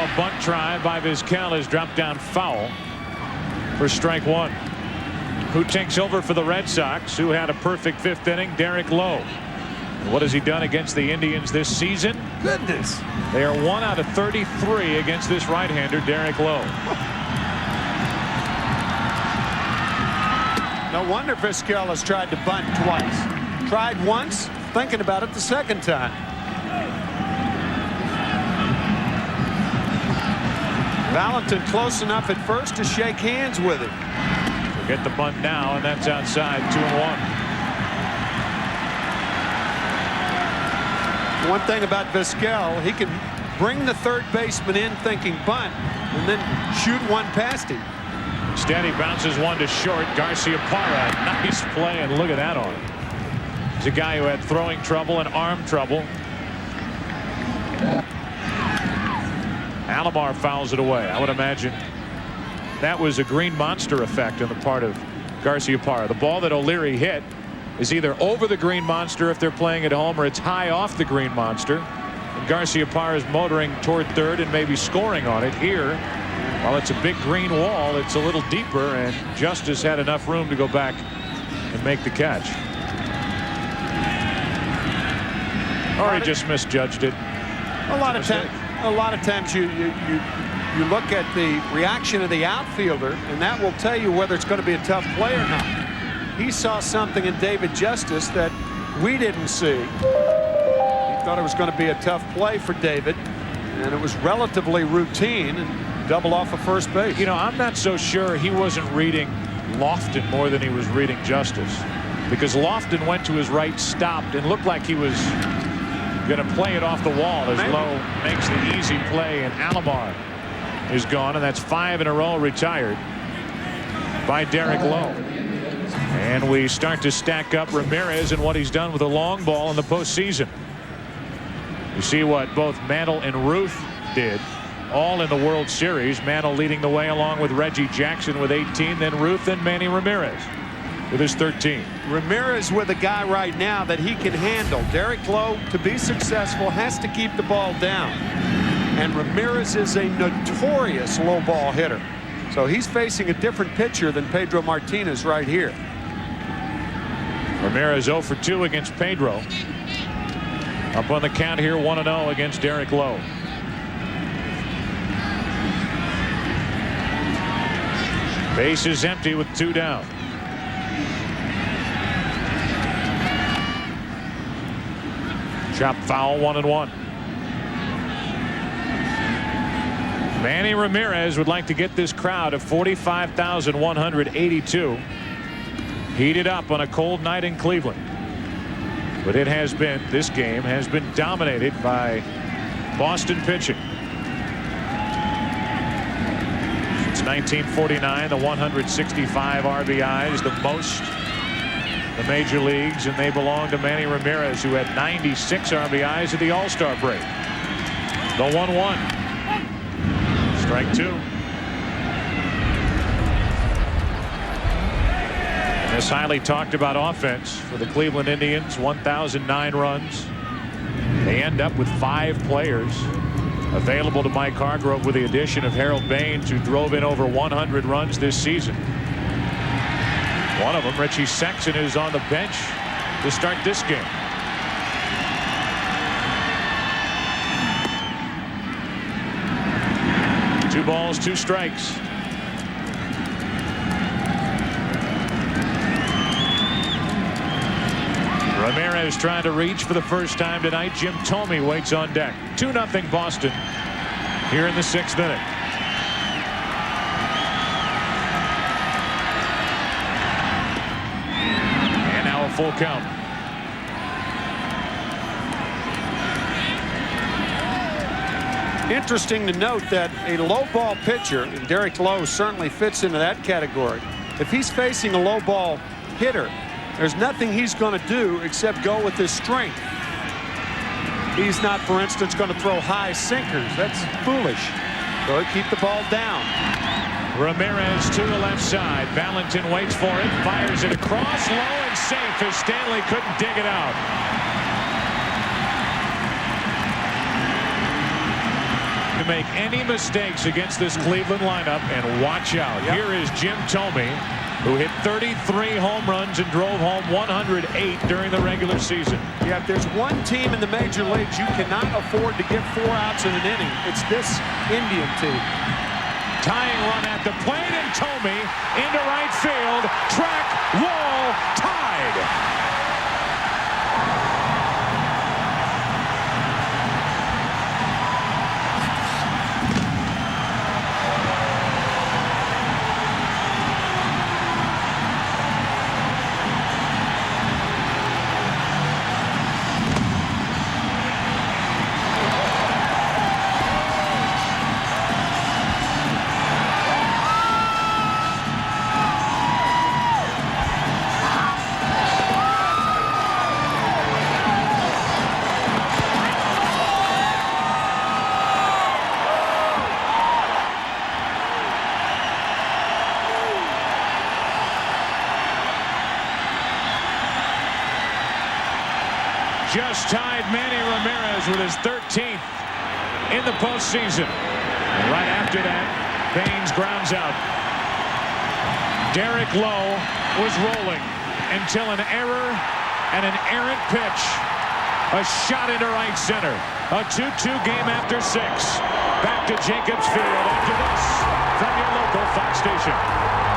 Now a bunt try by Vizquel is dropped down foul for strike one. Who takes over for the Red Sox, who had a perfect fifth inning? Derek Lowe. What has he done against the Indians this season? Goodness. They are 1 out of 33 against this right-hander, Derek Lowe. No wonder Vizquel has tried to bunt twice. Tried once, thinking about it the second time. Valentin close enough at first to shake hands with him. Get the bunt now, and that's outside. 2-1. One thing about Vizquel, he can bring the third baseman in thinking bunt and then shoot one past him. Instead, he bounces one to short. Garciaparra, nice play, and look at that on him. He's a guy who had throwing trouble and arm trouble. Alomar fouls it away. I would imagine that was a green monster effect on the part of Garciaparra. The ball that O'Leary hit is either over the green monster if they're playing at home, or it's high off the green monster. And Garciaparra is motoring toward third and maybe scoring on it. Here, while it's a big green wall, it's a little deeper, and Justice had enough room to go back and make the catch. Or he just misjudged it. A lot of times you look at the reaction of the outfielder, and that will tell you whether it's going to be a tough play or not. He saw something in David Justice that we didn't see. He thought it was going to be a tough play for David, and it was relatively routine, and double off of first base. You know, I'm not so sure he wasn't reading Lofton more than he was reading Justice, because Lofton went to his right, stopped, and looked like he was going to play it off the wall as Lowe makes the easy play, and Alomar is gone, and that's 5 in a row retired by Derek Lowe. And we start to stack up Ramirez and what he's done with a long ball in the postseason. You see what both Mantle and Ruth did, all in the World Series. Mantle leading the way along with Reggie Jackson with 18, then Ruth and Manny Ramirez with his 13. Ramirez with a guy right now that he can handle. Derek Lowe, to be successful, has to keep the ball down. And Ramirez is a notorious low ball hitter. So he's facing a different pitcher than Pedro Martinez right here. Ramirez 0 for 2 against Pedro. Up on the count here, 1-0 against Derek Lowe. Base is empty with 2 down. Chop foul, 1-1. Manny Ramirez would like to get this crowd of 45,182 heated up on a cold night in Cleveland. But it has been, this game has been dominated by Boston pitching. Since 1949, the 165 RBIs, the most in the major leagues, and they belong to Manny Ramirez, who had 96 RBIs at the All-Star break. The 1-1. Strike 2. This highly talked about offense for the Cleveland Indians, 1,009 runs. They end up with 5 players available to Mike Hargrove with the addition of Harold Baines, who drove in over 100 runs this season. One of them, Richie Sexson, is on the bench to start this game. Two balls, 2 strikes. Ramirez trying to reach for the first time tonight. Jim Thome waits on deck. 2-0 Boston here in the 6th inning. And now a full count. Interesting to note that a low ball pitcher, and Derek Lowe certainly fits into that category. If he's facing a low ball hitter, there's nothing he's going to do except go with his strength. He's not, for instance, going to throw high sinkers. That's foolish. So keep the ball down. Ramirez to the left side. Valentin waits for it, fires it across, low and safe as Stanley couldn't dig it out. to make any mistakes against this Cleveland lineup, and watch out. Yep. Here is Jim Thome, who hit 33 home runs and drove home 108 during the regular season. Yeah, if there's one team in the major leagues you cannot afford to give 4 outs in an inning, it's this Indian team. Tying run at the plate, and Thome into right field. Track, wall, tied. Just tied Manny Ramirez with his 13th in the postseason. And right after that, Baines grounds out. Derek Lowe was rolling until an error and an errant pitch. A shot into right center. A 2-2 game after 6. Back to Jacobs Field after this from your local Fox station.